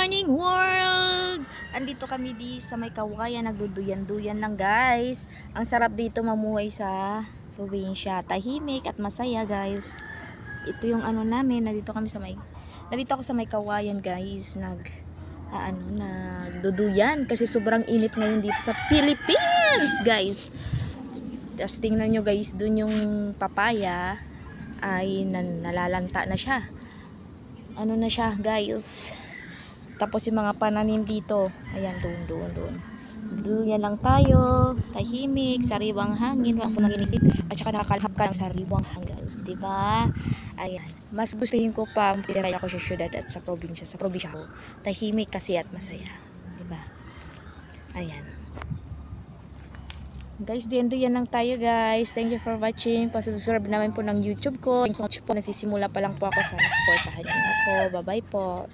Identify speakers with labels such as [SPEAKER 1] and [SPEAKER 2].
[SPEAKER 1] morning world! Andito kami sa may Kawayan, nagduduyan-duyan lang guys. Ang sarap dito mamuhay sa probinsya, tahimik at masaya guys. Ito yung ano namin, nandito ako sa may Kawayan guys, nagduduyan kasi sobrang init ngayon dito sa Philippines guys. Tapos tingnan nyo guys, dun yung papaya ay nalalanta na siya. Ano na siya guys. Tapos yung mga pananim dito, ayan, doon. Yan lang tayo, tahimik, sariwang hangin, wala pong nanginisip, at saka nakakalhap ka ng sariwang hangin, diba? Ayan, mas gustuhin ko pa tira ako sa syudad at sa probinsya ko, tahimik kasi at masaya, diba? Ayan. Guys, diyan lang tayo guys. Thank you for watching. Pa-subscribe naman po ng YouTube ko. So much po, nagsisimula pa lang po ako. Sana supportahan niyo ako. Bye-bye po.